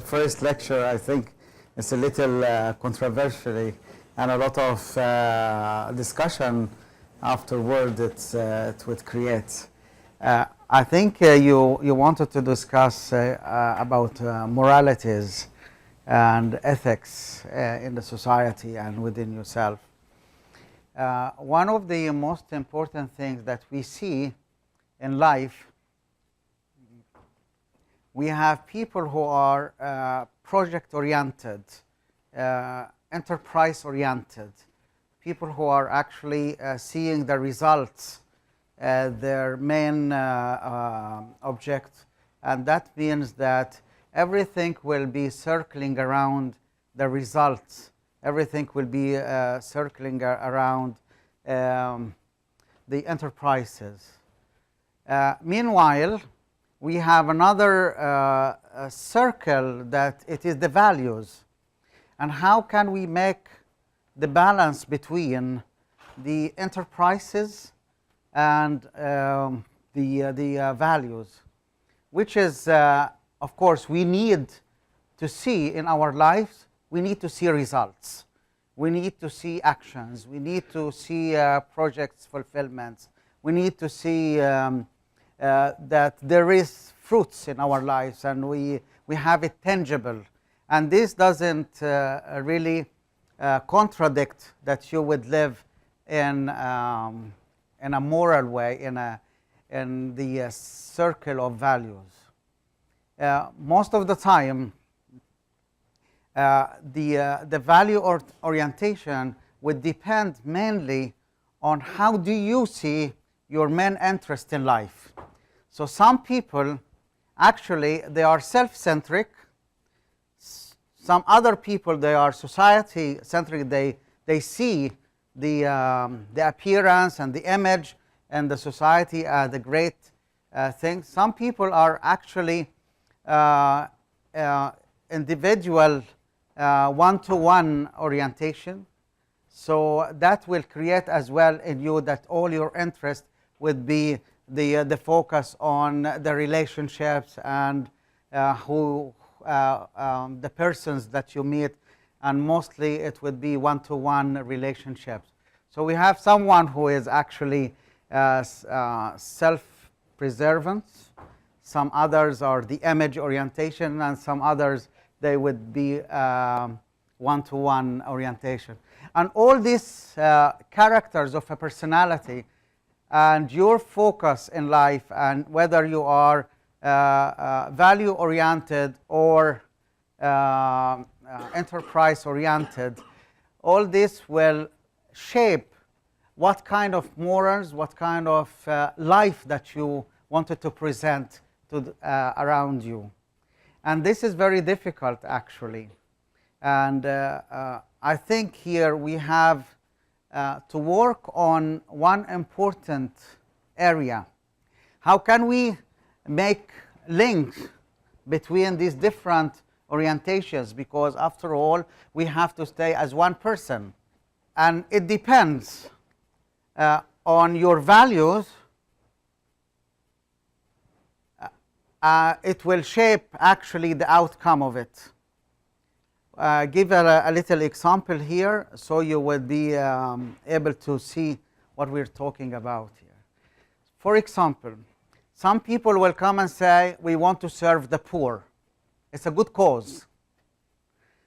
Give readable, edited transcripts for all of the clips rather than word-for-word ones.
first lecture, I think it's a little controversial and a lot of discussion afterward it would create. I think you wanted to discuss about moralities and ethics in the society and within yourself. One of the most important things that we see in life, we have people who are project-oriented, enterprise-oriented, people who are actually seeing the results, their main object, and that means that everything will be circling around the results. Everything will be circling around the enterprises. Meanwhile, we have another circle that it is the values. And how can we make the balance between the enterprises and the values, which is, of course, we need to see in our lives. We need to see results. We need to see actions. We need to see projects fulfillments. We need to see that there is fruits in our lives and we have it tangible. And this doesn't really contradict that you would live in a moral way, in the circle of values. Most of the time, the value orientation would depend mainly on how do you see your main interest in life. So some people, actually, they are self-centric. Some other people, they are society-centric. They see the appearance and the image and the society as the great thing. Some people are actually individual one-to-one orientation. So that will create as well in you that all your interest would be the focus on the relationships and the persons that you meet, and mostly it would be one-to-one relationships. So we have someone who is actually self-preservant. Some others are the image orientation, and some others they would be one-to-one orientation. And all these characters of a personality and your focus in life, and whether you are value-oriented or enterprise-oriented, all this will shape what kind of morals, what kind of life that you wanted to present to around you. And this is very difficult, actually. And I think here we have to work on one important area. How can we make links between these different orientations? Because after all, we have to stay as one person. And it depends on your values. It will shape actually the outcome of it. Give a little example here so you will be able to see what we're talking about here. For example, some people will come and say, we want to serve the poor. It's a good cause.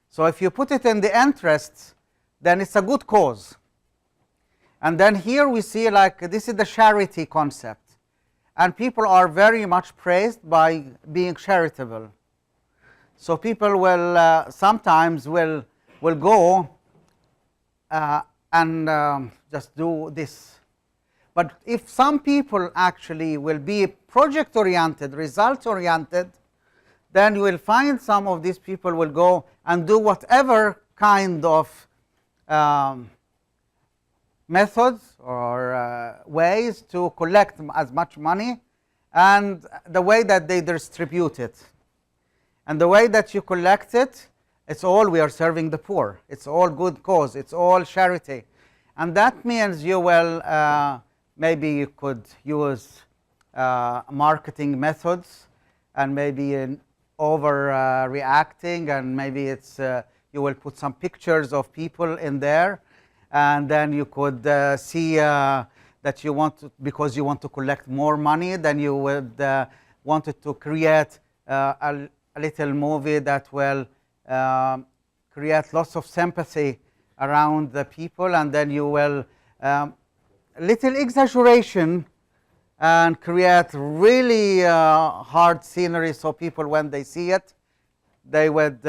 So if you put it in the interests, then it's a good cause. And then here we see like this is the charity concept. And people are very much praised by being charitable. So people will sometimes will go and just do this. But if some people actually will be project-oriented, results-oriented, then you will find some of these people will go and do whatever kind of methods or ways to collect as much money, and the way that they distribute it. And the way that you collect it, it's all we are serving the poor. It's all good cause. It's all charity. And that means you will, maybe you could use marketing methods and maybe overreacting, and maybe it's you will put some pictures of people in there, and then you could see that you want to, because you want to collect more money, then you would wanted to create a little movie that will create lots of sympathy around the people, and then you will little exaggeration and create really hard scenery, so people, when they see it, they would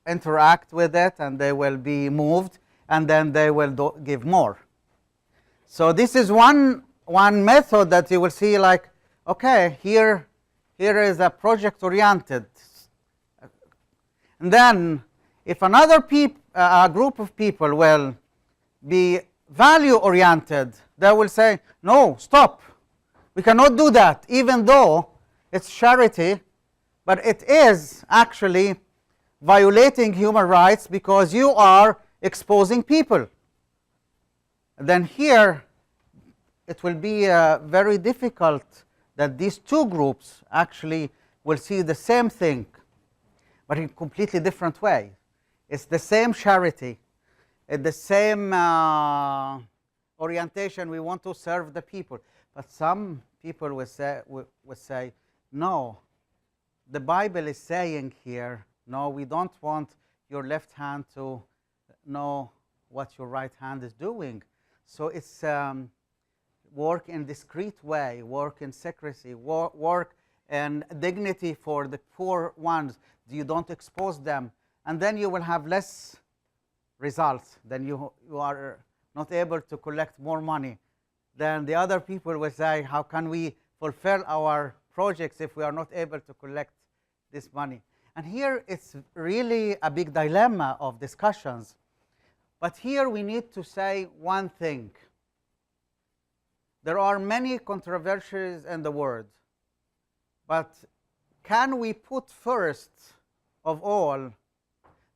interact with it and they will be moved, and then they will give more. So this is one method that you will see, like, okay, here is a project oriented. And then if another group of people will be value oriented, they will say, no, stop, we cannot do that, even though it's charity, but it is actually violating human rights because you are exposing people. Then here it will be very difficult that these two groups actually will see the same thing, but in a completely different way. It's the same charity, it's the same orientation. We want to serve the people, but some people will say, no, the Bible is saying here, no, we don't want your left hand to know what your right hand is doing. So it's work in discreet way, work in secrecy, work in dignity for the poor ones. You don't expose them, and then you will have less results. Then you are not able to collect more money. Then the other people will say, how can we fulfill our projects if we are not able to collect this money? And here it's really a big dilemma of discussions. But here we need to say one thing. There are many controversies in the world, but can we put first of all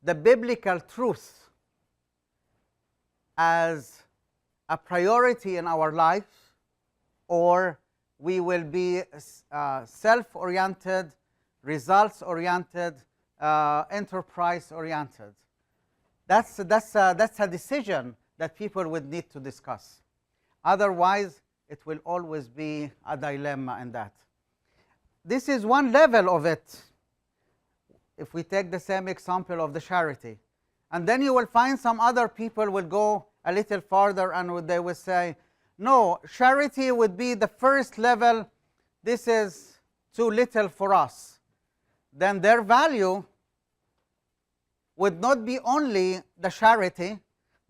the biblical truth as a priority in our life, or we will be self-oriented, results-oriented, enterprise-oriented? That's a decision that people would need to discuss. Otherwise, it will always be a dilemma in that. This is one level of it, if we take the same example of the charity. And then you will find some other people will go a little farther and they will say, no, charity would be the first level, this is too little for us. Then their value would not be only the charity,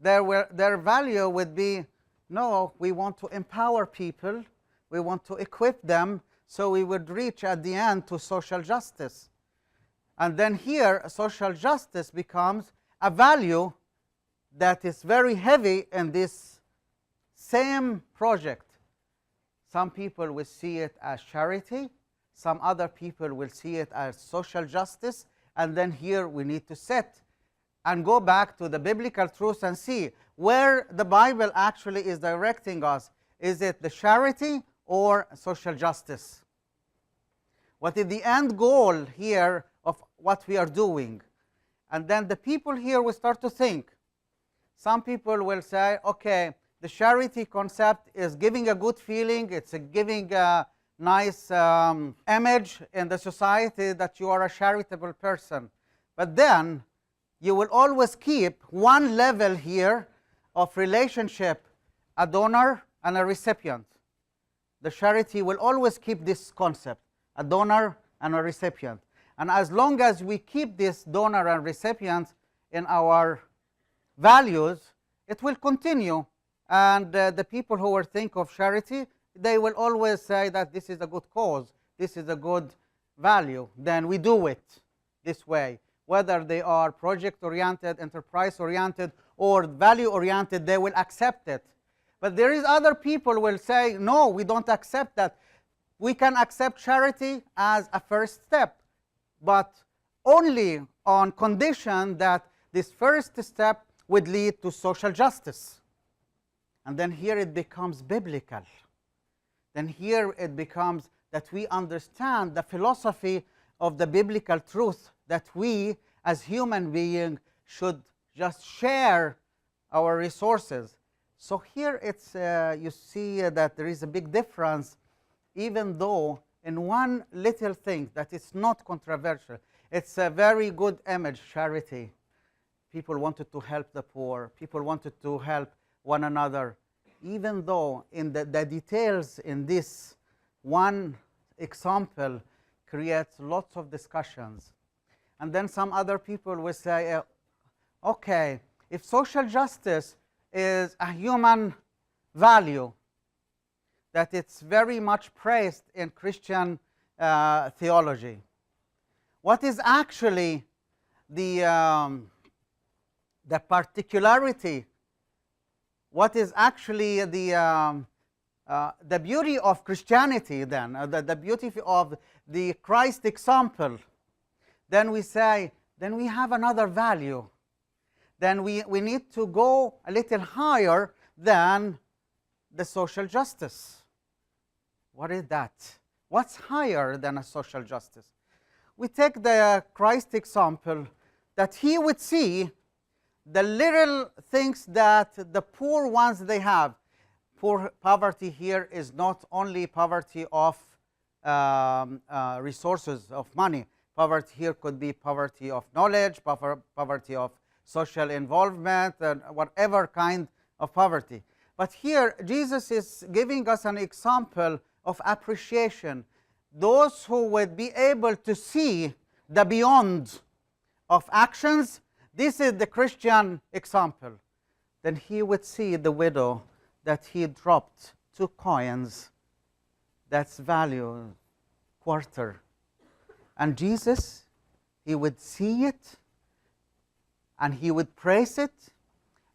their value would be, no, we want to empower people, we want to equip them, so we would reach at the end to social justice. And then here, social justice becomes a value that is very heavy in this same project. Some people will see it as charity, some other people will see it as social justice, and then here we need to sit and go back to the biblical truth and see where the Bible actually is directing us. Is it the charity or social justice? What is the end goal here of what we are doing? And then the people here will start to think. Some people will say, okay, the charity concept is giving a good feeling, it's giving a nice image in the society that you are a charitable person. But then you will always keep one level here of relationship, a donor and a recipient. The charity will always keep this concept, a donor and a recipient. And as long as we keep this donor and recipient in our values, it will continue. And the people who will think of charity, they will always say that this is a good cause, this is a good value, then we do it this way. Whether they are project-oriented, enterprise-oriented, or value-oriented, they will accept it. But there is other people who will say, no, we don't accept that. We can accept charity as a first step, but only on condition that this first step would lead to social justice. And then here it becomes biblical. Then here it becomes that we understand the philosophy of the biblical truth that we as human beings should just share our resources. So here it's you see that there is a big difference, even though in one little thing that is not controversial. It's a very good image, charity. People wanted to help the poor. People wanted to help one another. Even though in the details in this one example creates lots of discussions. And then some other people will say, okay, if social justice is a human value, that it's very much praised in Christian theology, what is actually the particularity? What is actually the beauty of Christianity then, the beauty of the Christ example? Then we say, then we have another value. Then we need to go a little higher than the social justice. What is that? What's higher than a social justice? We take the Christ example that he would see the little things that the poor ones they have. Poverty here is not only poverty of resources of money. Poverty here could be poverty of knowledge, poverty of social involvement, and whatever kind of poverty. But here Jesus is giving us an example of appreciation. Those who would be able to see the beyond of actions, this is the Christian example. Then he would see the widow that he dropped 2 coins, that's value quarter. And Jesus, he would see it, and he would praise it,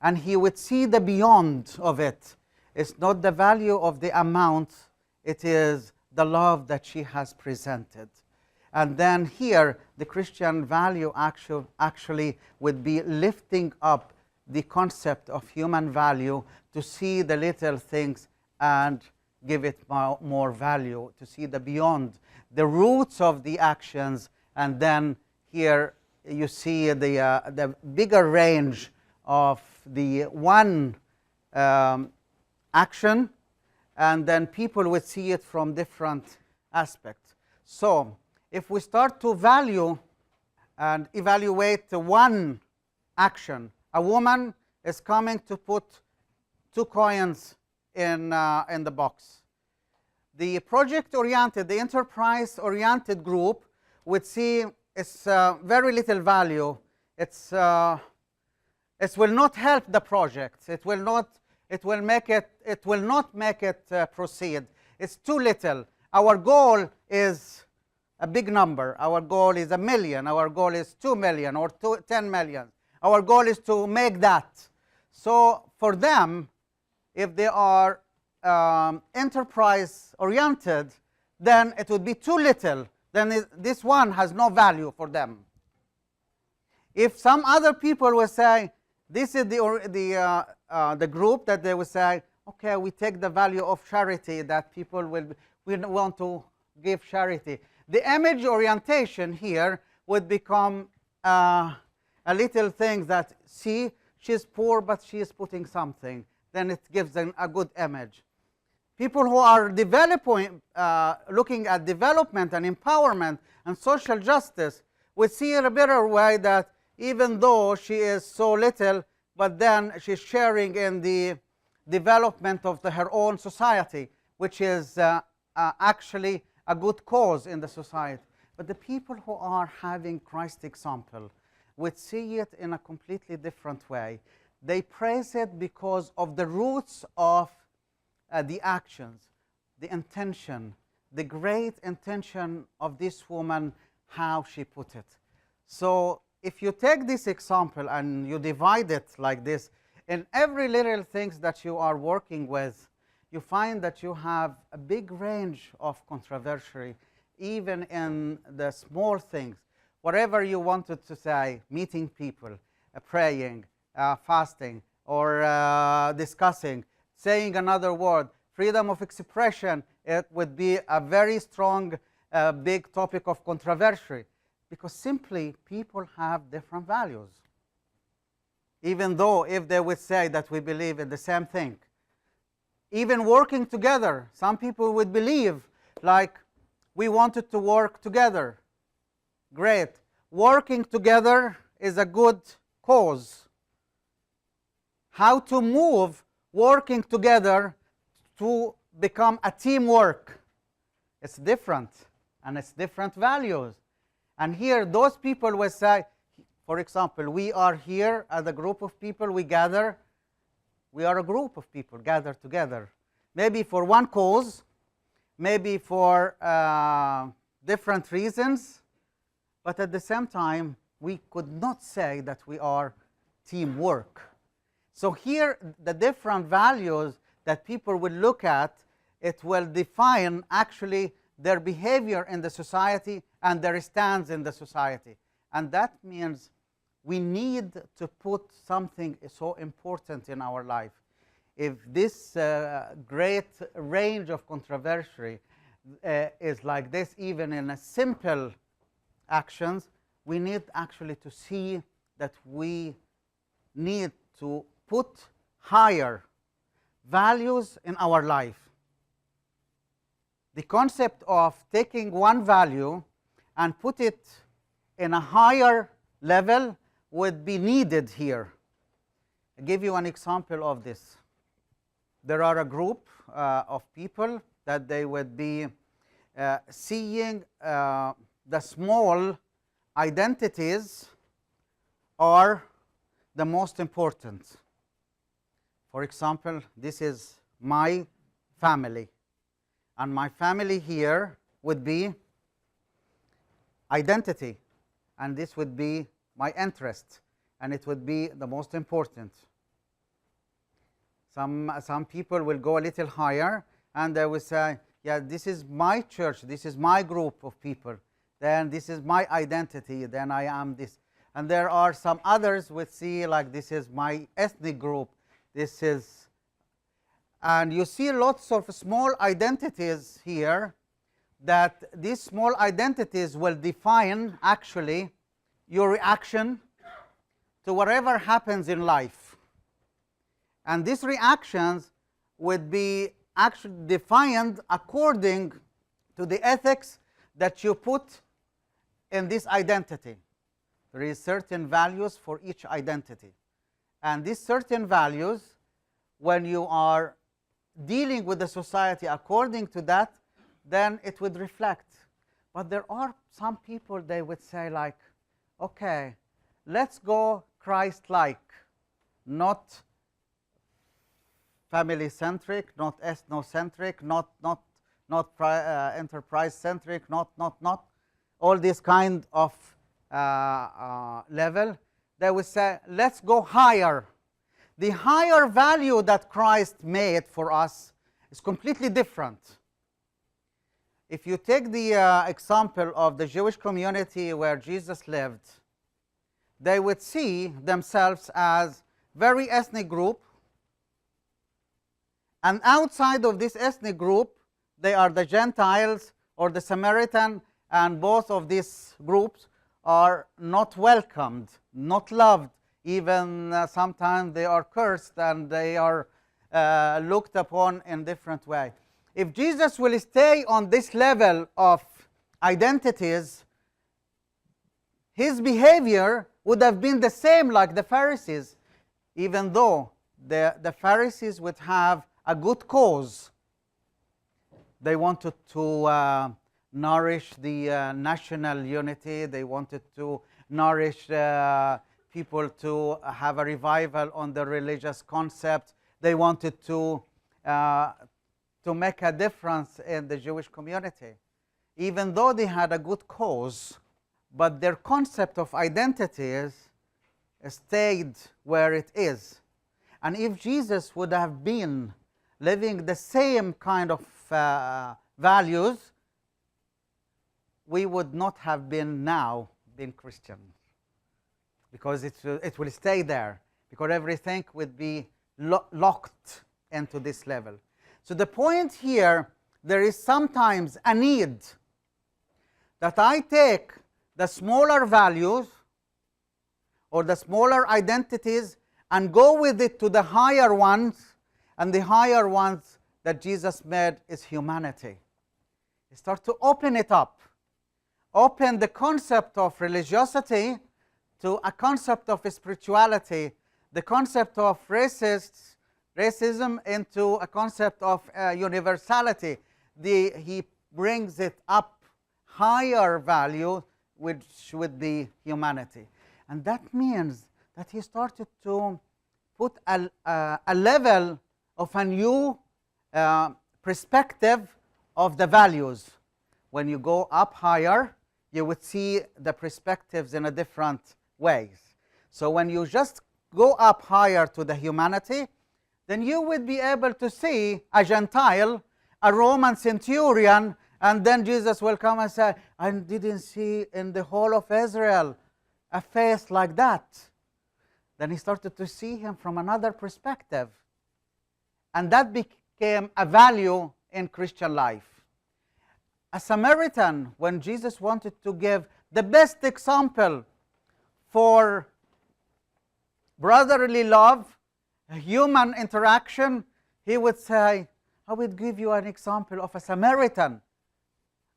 and he would see the beyond of it. It's not the value of the amount, it is the love that she has presented. And then here, the Christian value actually would be lifting up the concept of human value to see the little things and give it more value, to see the beyond, the roots of the actions. And then here you see the bigger range of the one action, and then people would see it from different aspects. So if we start to value and evaluate the one action, a woman is coming to put 2 coins in the box. The project-oriented, the enterprise-oriented group would see it's very little value. It will not help the project. It will not make it proceed. It's too little. Our goal is a big number. Our goal is 1 million. Our goal is 2 million or 10 million. Our goal is to make that. So for them, if they are enterprise oriented, then it would be too little. Then this one has no value for them. If some other people will say, this is the group that they will say, okay, we take the value of charity, that people will want to give charity. The image orientation here would become a little thing that, see, she's poor, but she is putting something. Then it gives them a good image. People who are developing, looking at development and empowerment and social justice would see in a better way that even though she is so little, but then she's sharing in the development of her own society, which is actually a good cause in the society. But the people who are having Christ's example would see it in a completely different way. They praise it because of the roots of the actions, the intention, the great intention of this woman, how she put it. So if you take this example and you divide it like this, in every little things that you are working with, you find that you have a big range of controversy, even in the small things. Whatever you wanted to say, meeting people, praying, fasting, or discussing, saying another word, freedom of expression, it would be a very strong a big topic of controversy, because simply people have different values. Even though if they would say that we believe in the same thing, even working together, some people would believe like we wanted to work together. Great. Working together is a good cause. How to move working together to become a teamwork? It's different, and it's different values. And here, those people will say, for example, we are here as a group of people, we gather. We are a group of people gathered together, maybe for one cause, maybe for different reasons, but at the same time, we could not say that we are teamwork. So here, the different values that people will look at, it will define actually their behavior in the society and their stance in the society. And that means we need to put something so important in our life. If this great range of controversy is like this, even in a simple actions, we need actually to see that we need to put higher values in our life. The concept of taking one value and put it in a higher level would be needed here. I'll give you an example of this. There are a group of people that they would be seeing the small identities are the most important. For example, this is my family, and my family here would be identity, and this would be my interest, and it would be the most important. Some people will go a little higher, and they will say, yeah, this is my church, this is my group of people, then this is my identity, then I am this. And there are some others would see like this is my ethnic group, this is, and you see lots of small identities here, that these small identities will define actually your reaction to whatever happens in life. And these reactions would be actually defined according to the ethics that you put in this identity. There is certain values for each identity. And these certain values, when you are dealing with the society according to that, then it would reflect. But there are some people, they would say like, okay, let's go Christ-like, not family-centric, not ethnocentric, not enterprise-centric, not all this kind of level. They would say, let's go higher. The higher value that Christ made for us is completely different. If you take the example of the Jewish community where Jesus lived, they would see themselves as very ethnic group, and outside of this ethnic group, they are the Gentiles or the Samaritan, and both of these groups are not welcomed, not loved, even sometimes they are cursed and they are looked upon in different way. If Jesus will stay on this level of identities, his behavior would have been the same like the Pharisees, even though the Pharisees would have a good cause. They wanted to nourish the national unity. They wanted to nourish people to have a revival on the religious concept. They wanted to make a difference in the Jewish community. Even though they had a good cause, but their concept of identities stayed where it is. And if Jesus would have been living the same kind of values, we would not have been now being Christian, because it will stay there, because everything would be locked into this level. So the point here, there is sometimes a need that I take the smaller values or the smaller identities and go with it to the higher ones, and the higher ones that Jesus made is humanity. You start to open it up, open the concept of religiosity to a concept of spirituality, the concept of racism into a concept of universality. He brings it up higher value, which would be humanity. And that means that he started to put a level of a new perspective of the values. When you go up higher, you would see the perspectives in a different ways. So when you just go up higher to the humanity, then you would be able to see a Gentile, a Roman centurion, and then Jesus will come and say, I didn't see in the whole of Israel a face like that. Then he started to see him from another perspective. And that became a value in Christian life. A Samaritan, when Jesus wanted to give the best example for brotherly love, human interaction, he would say, I would give you an example of a Samaritan.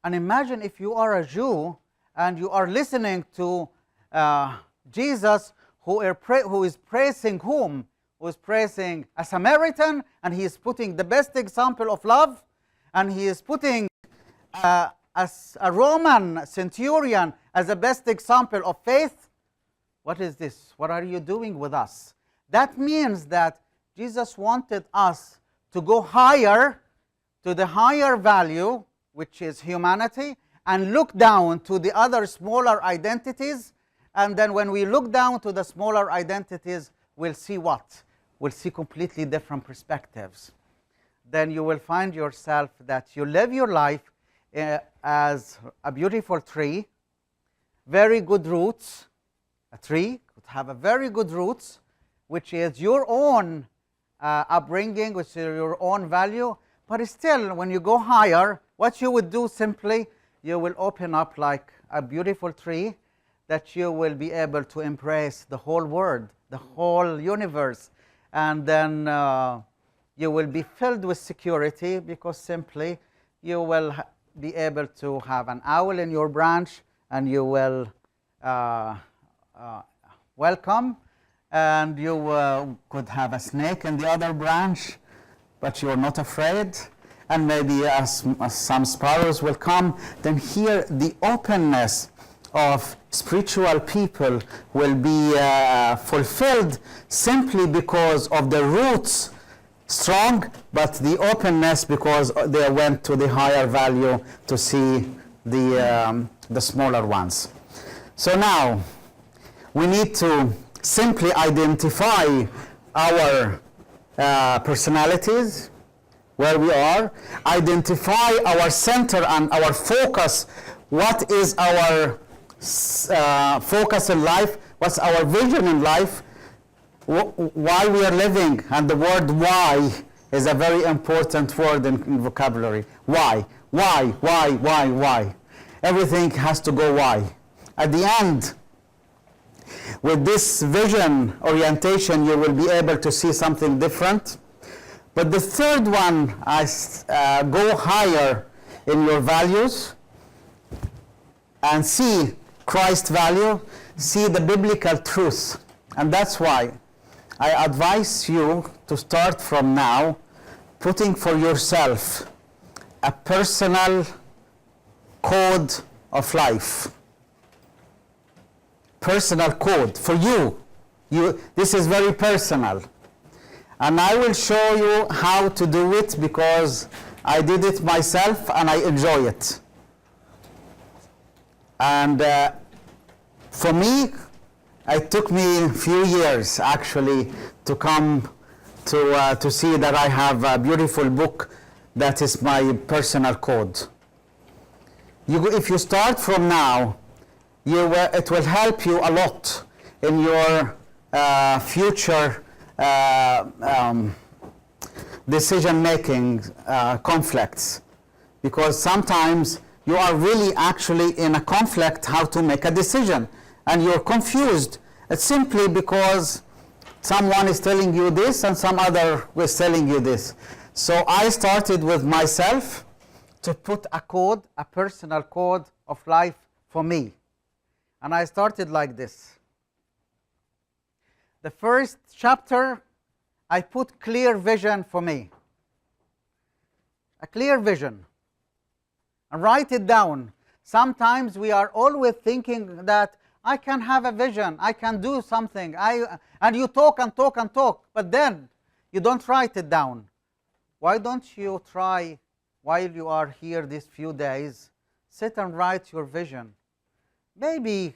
And imagine if you are a Jew and you are listening to Jesus, who is praising whom? Who is praising a Samaritan, and he is putting the best example of love, and he is putting as a Roman centurion as the best example of faith. What is this? What are you doing with us? That means that Jesus wanted us to go higher, to the higher value, which is humanity, and look down to the other smaller identities. And then when we look down to the smaller identities, we'll see what? We'll see completely different perspectives. Then you will find yourself that you live your life as a beautiful tree, very good roots. A tree could have a very good roots, which is your own upbringing, which is your own value. But still, when you go higher, what you would do simply, you will open up like a beautiful tree that you will be able to embrace the whole world, the whole universe. And then you will be filled with security, because simply you will be able to have an owl in your branch, and you will welcome, and you could have a snake in the other branch, but you're not afraid, and maybe as some sparrows will come. Then here the openness of spiritual people will be fulfilled simply because of the roots strong, but the openness because they went to the higher value to see the smaller ones. So now we need to simply identify our personalities, where we are, identify our center and our focus. What is our focus in life? What's our vision in life? Why we are living? And the word why is a very important word in vocabulary. Why? Why? Everything has to go why. At the end, with this vision orientation, you will be able to see something different. But the third one, go higher in your values and see Christ's value, see the biblical truth. And that's why I advise you to start from now putting for yourself a personal code of life. Personal code for you. This is very personal. And I will show you how to do it, because I did it myself and I enjoy it. And for me, it took me a few years actually to come to see that I have a beautiful book that is my personal code. If you start from now, it will help you a lot in your future decision-making conflicts, because sometimes you are really actually in a conflict how to make a decision, and you're confused. It's simply because someone is telling you this and some other was telling you this. So I started with myself to put a code, a personal code of life for me. And I started like this. The first chapter, I put clear vision for me. A clear vision. And write it down. Sometimes we are always thinking that I can have a vision, I can do something, and you talk and talk and talk, but then you don't write it down. Why don't you try, while you are here these few days, sit and write your vision? Maybe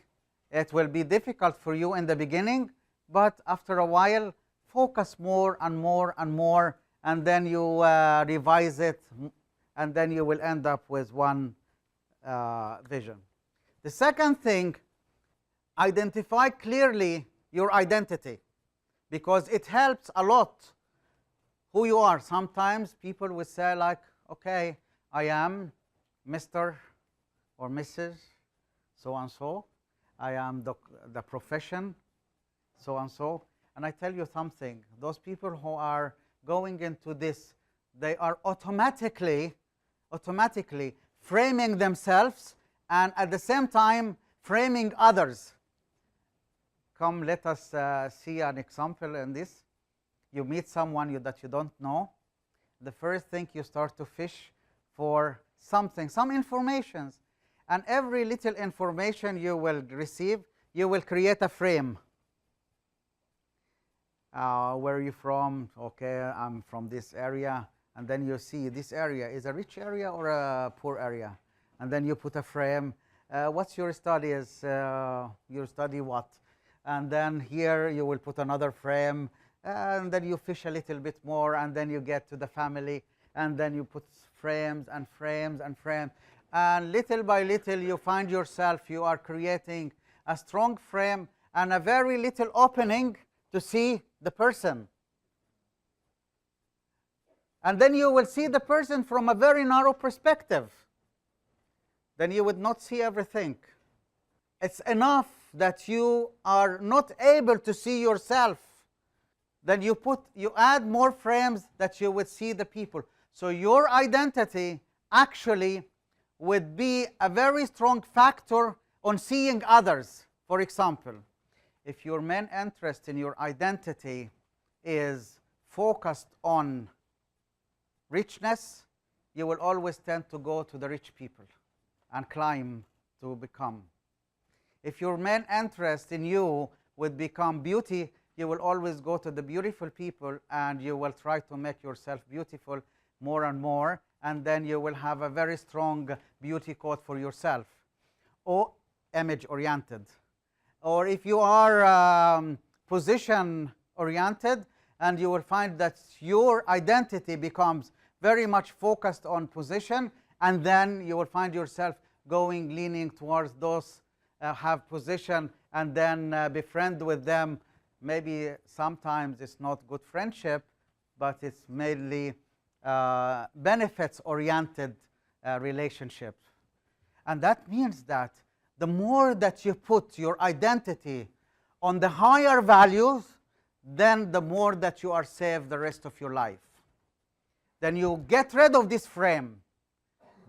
it will be difficult for you in the beginning, but after a while, focus more and more and more, and then you revise it, and then you will end up with one vision. The second thing, identify clearly your identity, because it helps a lot who you are. Sometimes people will say like, okay, I am Mr. or Mrs. so and so, I am the profession so and so. And I tell you something, those people who are going into this, they are automatically framing themselves and at the same time framing others. Come, let us see an example in this. You meet someone that you don't know. The first thing, you start to fish for something, some information. And every little information you will receive, you will create a frame. Where are you from? Okay, I'm from this area. And then you see this area is a rich area or a poor area. And then you put a frame. What's your studies? You study what? And then here you will put another frame. And then you fish a little bit more. And then you get to the family. And then you put frames and frames and frames. And little by little you find yourself, you are creating a strong frame and a very little opening to see the person. And then you will see the person from a very narrow perspective. Then you would not see everything. It's enough that you are not able to see yourself. Then you add more frames that you would see the people. So your identity actually would be a very strong factor on seeing others. For example, if your main interest in your identity is focused on richness, you will always tend to go to the rich people and climb to become. If your main interest in you would become beauty, you will always go to the beautiful people and you will try to make yourself beautiful more and more, and then you will have a very strong beauty code for yourself, or image oriented. Or if you are position oriented, and you will find that your identity becomes very much focused on position, and then you will find yourself leaning towards those have position, and then befriend with them. Maybe sometimes it's not good friendship, but it's mainly benefits oriented relationship. And that means that the more that you put your identity on the higher values, then the more that you are saved the rest of your life. Then you get rid of this frame.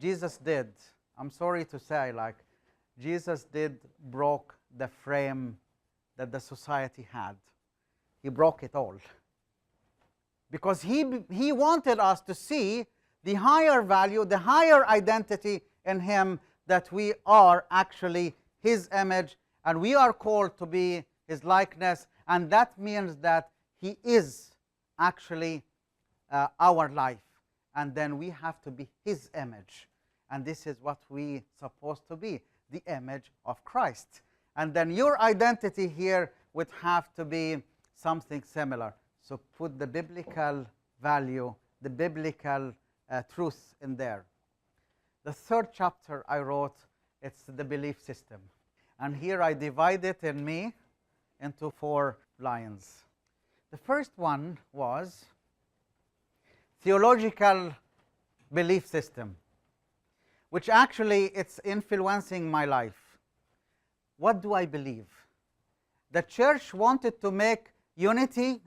Jesus did. I'm sorry to say, like, Jesus did broke the frame that the society had. He broke it all. Because he wanted us to see the higher value, the higher identity in him, that we are actually his image and we are called to be his likeness, and that means that he is actually our life, and then we have to be his image, and this is what we supposed to be, the image of Christ. And then your identity here would have to be something similar. So put the biblical value, the biblical truth in there. The third chapter I wrote, it's the belief system. And here I divide it into 4 lines. The first one was theological belief system. which actually it's influencing my life. What do I believe? The church wanted to make unity,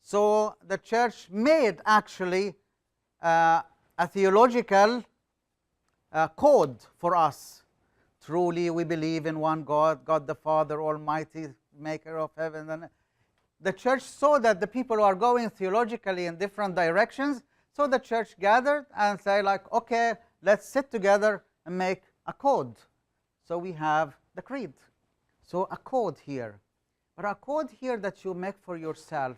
so the church made actually a theological code for us. Truly we believe in one God, God the Father Almighty, maker of heaven and earth. The church saw that the people are going theologically in different directions, so the church gathered and say like, okay, let's sit together and make a code. So we have the creed. So a code here. But a code here that you make for yourself.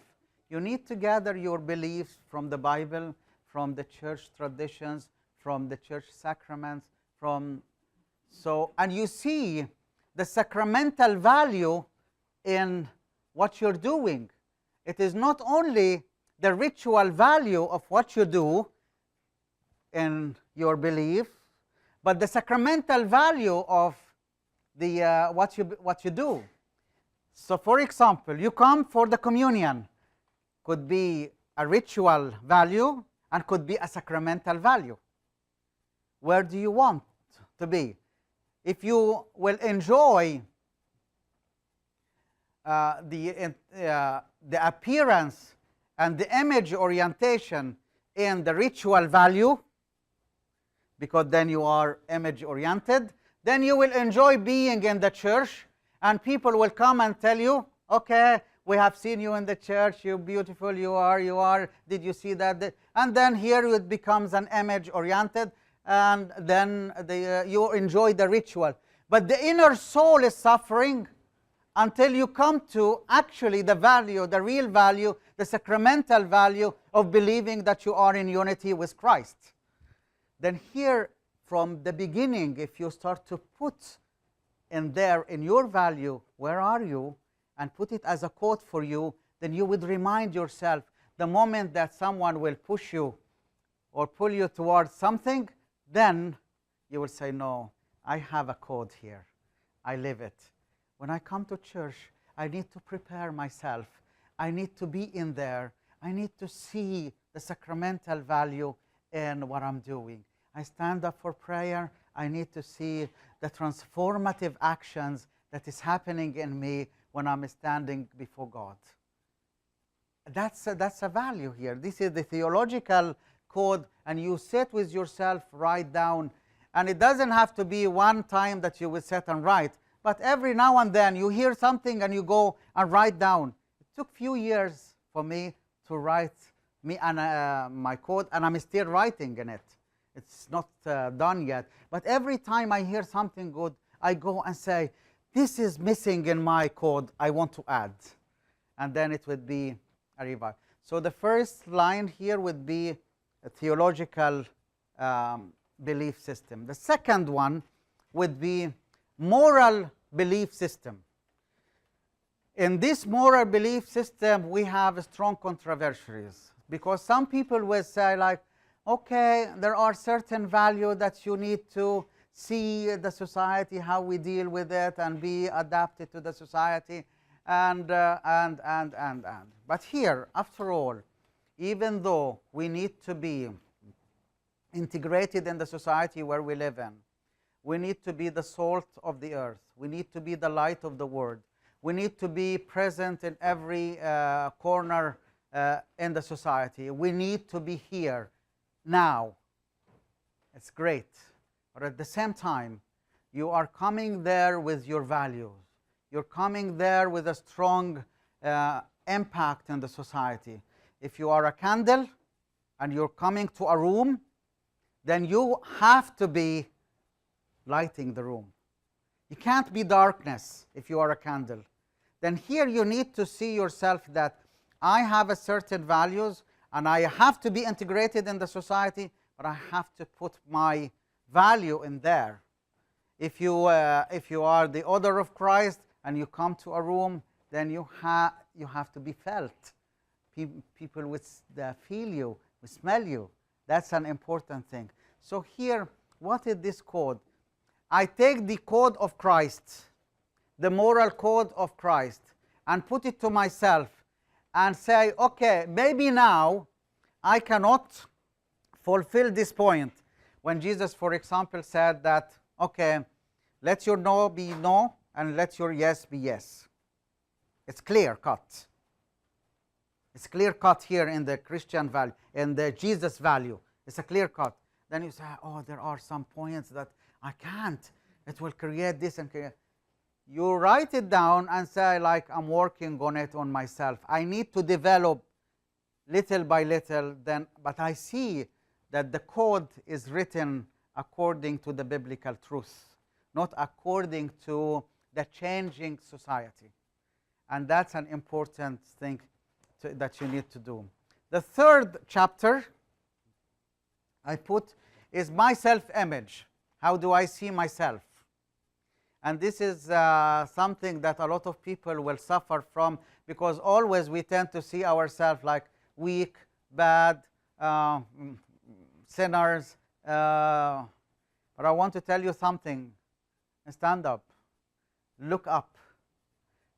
You need to gather your beliefs from the Bible, from the church traditions, from the church sacraments, and you see the sacramental value in what you're doing. It is not only the ritual value of what you do in your belief, but the sacramental value of the what you do. So, for example, you come for the communion. Could be a ritual value and could be a sacramental value. Where do you want to be? If you will enjoy the appearance and the image orientation in the ritual value, because then you are image oriented, then you will enjoy being in the church, and people will come and tell you, okay, we have seen you in the church, you're beautiful, you are, did you see that? And then here it becomes an image oriented, and then you enjoy the ritual. But the inner soul is suffering until you come to actually the value, the real value, the sacramental value of believing that you are in unity with Christ. Then here, from the beginning, if you start to put in there, in your value, where are you, and put it as a code for you, then you would remind yourself the moment that someone will push you or pull you towards something, then you will say, no, I have a code here. I live it. When I come to church, I need to prepare myself. I need to be in there. I need to see the sacramental value in what I'm doing. I stand up for prayer. I need to see the transformative actions that is happening in me when I'm standing before God. That's a value here. This is the theological code, and you sit with yourself, write down. And it doesn't have to be one time that you will sit and write, but every now and then you hear something and you go and write down. It took a few years for me to write my code, and I'm still writing in it. It's not done yet. But every time I hear something good, I go and say, this is missing in my code, I want to add. And then it would be a revival. So the first line here would be a theological belief system. The second one would be moral belief system. In this moral belief system, we have strong controversies, because some people will say like, okay, there are certain values that you need to see the society, how we deal with it, and be adapted to the society, and. But here, after all, even though we need to be integrated in the society where we live in, we need to be the salt of the earth, we need to be the light of the world, we need to be present in every corner in the society, we need to be here now. It's great. But at the same time, you are coming there with your values. You're coming there with a strong impact in the society. If you are a candle and you're coming to a room, then you have to be lighting the room. You can't be darkness if you are a candle. Then here you need to see yourself that I have a certain values and I have to be integrated in the society, but I have to put my value in there. If you are the odor of Christ and you come to a room, then you have to be felt. People will feel you, will smell you. That's an important thing. So here, what is this code? I take the code of Christ, the moral code of Christ, and put it to myself and say, okay, maybe now I cannot fulfill this point. when Jesus, for example, said that, okay, let your no be no and let your yes be yes. It's clear cut. It's clear cut here in the Christian value, in the Jesus value. It's a clear cut. Then you say, oh, there are some points that I can't. It will create this and create. You write it down and say, like, I'm working on it on myself. I need to develop little by little, then, but I see that the code is written according to the biblical truth, not according to the changing society. And that's an important thing that you need to do. The third chapter I put is my self-image. How do I see myself? And this is something that a lot of people will suffer from, because always we tend to see ourselves like weak, bad, sinners. But I want to tell you something. Stand up. Look up.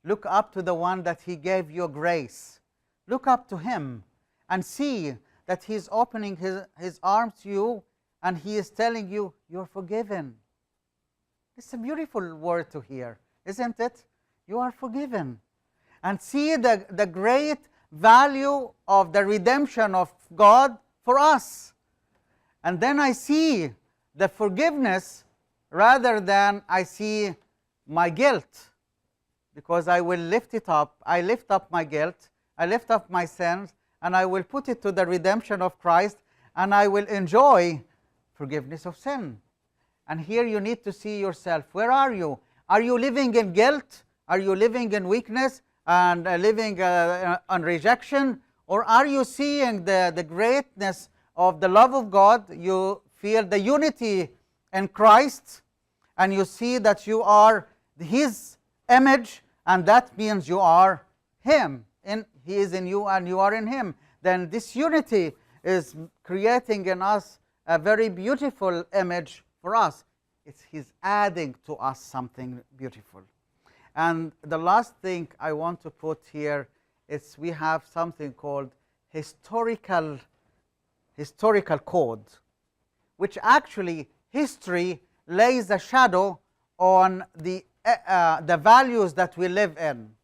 Look up to the one that He gave you grace. Look up to Him and see that He is opening His arms to you and He is telling you, you're forgiven. It's a beautiful word to hear, isn't it? You are forgiven. And see the great value of the redemption of God for us. And then I see the forgiveness rather than I see my guilt, because I will lift it up. I lift up my guilt, I lift up my sins, and I will put it to the redemption of Christ, and I will enjoy forgiveness of sin. And here you need to see yourself. Where are you? Are you living in guilt? Are you living in weakness and living on rejection? Or are you seeing the greatness of the love of God? You feel the unity in Christ, and you see that you are His image, and that means you are Him. He is in you and you are in Him. Then this unity is creating in us a very beautiful image for us. He's adding to us something beautiful. And the last thing I want to put here is we have something called historical code, which actually history lays a shadow on the values that we live in.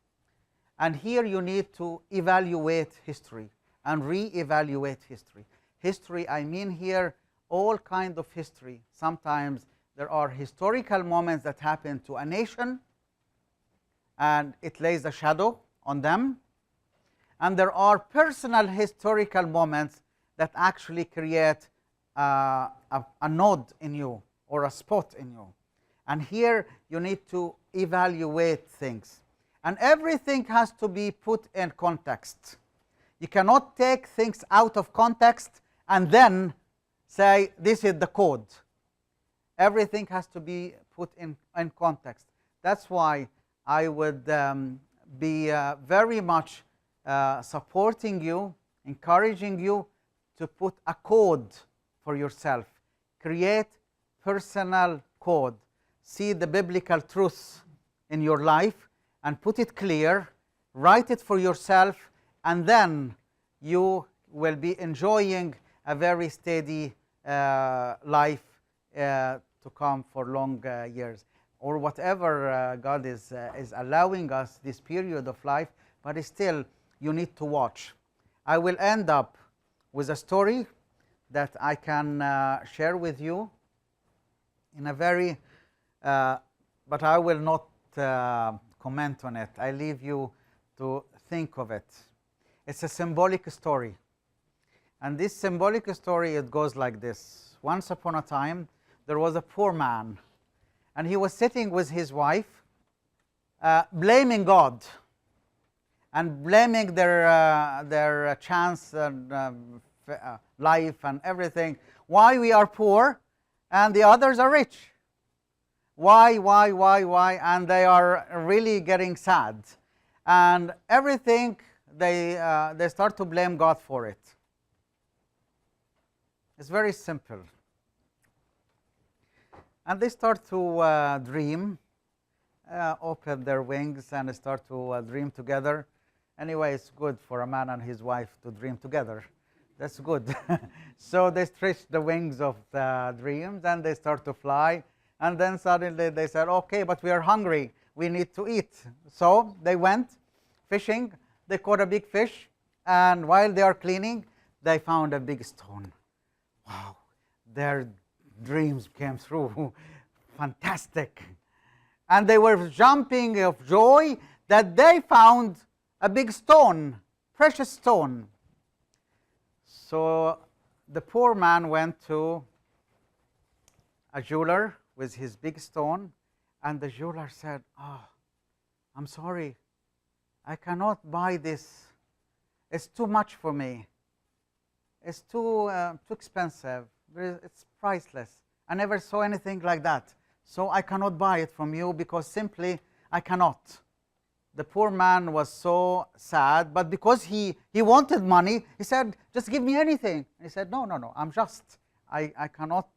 And here you need to evaluate history and re-evaluate history. History, I mean here all kind of history. Sometimes there are historical moments that happen to a nation, and it lays a shadow on them. And there are personal historical moments that actually create a node in you or a spot in you. And here you need to evaluate things. And everything has to be put in context. You cannot take things out of context and then say, this is the code. Everything has to be put in context. That's why I would be very much supporting you, encouraging you to put a code for yourself. Create personal code. See the biblical truth in your life and put it clear. Write it for yourself, and then you will be enjoying a very steady life to come for long years, or whatever God is allowing us this period of life, but still you need to watch. I will end up with a story that I can share with you in a very, but I will not comment on it. I leave you to think of it. It's a symbolic story. And this symbolic story, it goes like this. Once upon a time, there was a poor man, and he was sitting with his wife, blaming God and blaming their chance and life and everything. Why we are poor and the others are rich? Why? And they are really getting sad. And everything, they start to blame God for it. It's very simple. And they start to dream, open their wings and start to dream together. Anyway, it's good for a man and his wife to dream together. That's good. So they stretch the wings of the dreams and they start to fly. And then suddenly they said, okay, but we are hungry. We need to eat. So they went fishing. They caught a big fish. And while they are cleaning, they found a big stone. Wow, their dreams came through. Fantastic. And they were jumping of joy that they found a big stone, precious stone. So the poor man went to a jeweler with his big stone, and the jeweler said, oh, I'm sorry, I cannot buy this. It's too much for me. It's too expensive. It's priceless. I never saw anything like that. So I cannot buy it from you because simply I cannot. The poor man was so sad, but because he wanted money, he said, just give me anything. He said, no, I'm just. I cannot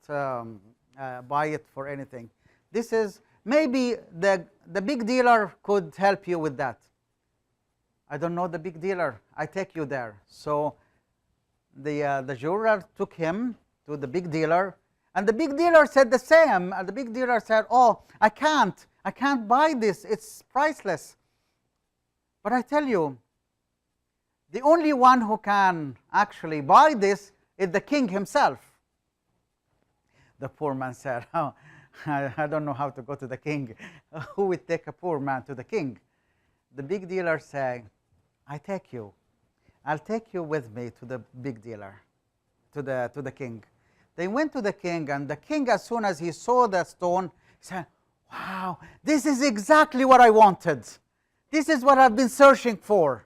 buy it for anything. This is, maybe the big dealer could help you with that. I don't know the big dealer. I take you there. So the jeweler took him to the big dealer, and the big dealer said the same. And the big dealer said, oh, I can't buy this. It's priceless. But I tell you, the only one who can actually buy this is the king himself. The poor man said, oh, I don't know how to go to the king. Who would take a poor man to the king? The big dealer said, I take you. I'll take you with me to the big dealer, to the king. They went to the king, and the king, as soon as he saw the stone, said, wow, this is exactly what I wanted. This is what I've been searching for.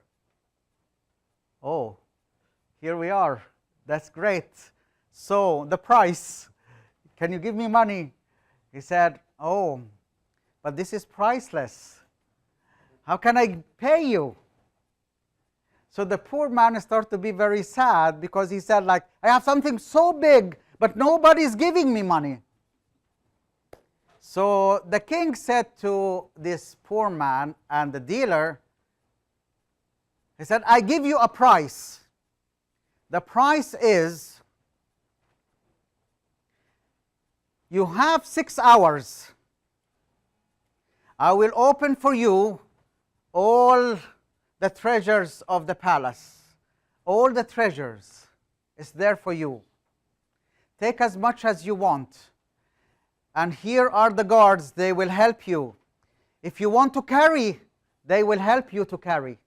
Oh, here we are. That's great. So the price, can you give me money? He said, oh, but this is priceless. How can I pay you? So the poor man started to be very sad because he said, like, I have something so big, but nobody is giving me money. So the king said to this poor man and the dealer, he said, I give you a price. The price is, you have 6 hours. I will open for you all the treasures of the palace. All the treasures is there for you. Take as much as you want. And here are the guards, they will help you. If you want to carry, they will help you to carry.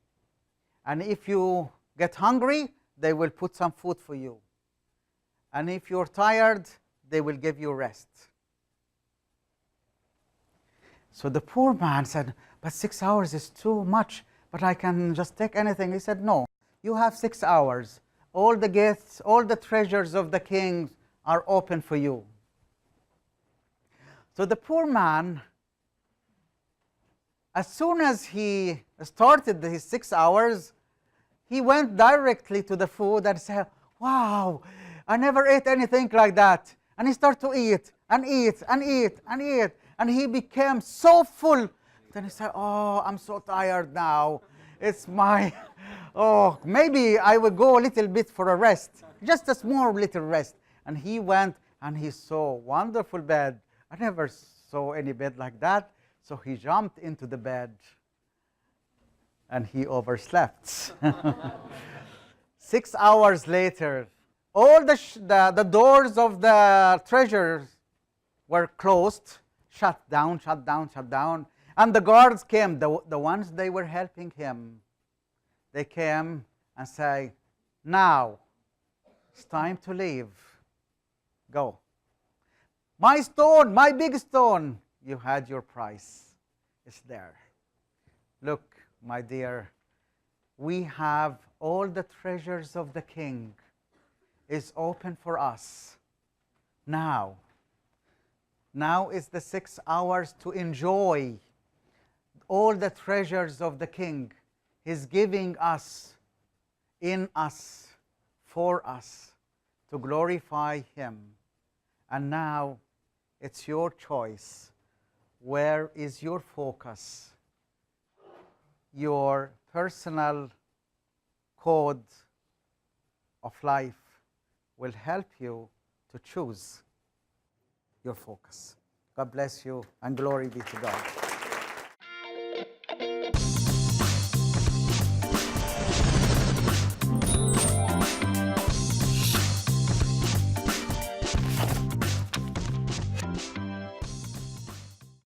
And if you get hungry, they will put some food for you. And if you're tired, they will give you rest. So the poor man said, but 6 hours is too much, but I can just take anything. He said, no, you have 6 hours. All the gifts, all the treasures of the king are open for you. So the poor man, as soon as he started his 6 hours, he went directly to the food and said, wow, I never ate anything like that. And he started to eat and eat and eat and eat. And he became so full. Then he said, oh, I'm so tired now. It's my, oh, maybe I will go a little bit for a rest. Just a small little rest. And he went and he saw a wonderful bed. I never saw any bed like that. So he jumped into the bed and he overslept. 6 hours later, all the doors of the treasures were closed, shut down. And the guards came, the ones they were helping him. They came and say, now, it's time to leave. Go. My stone, my big stone, you had your price. It's there. Look, my dear, we have all the treasures of the king is open for us. Now is the 6 hours to enjoy all the treasures of the king. He's giving us, in us, for us, to glorify him. And now it's your choice. Where is your focus? Your personal code of life will help you to choose your focus. God bless you, and glory be to God.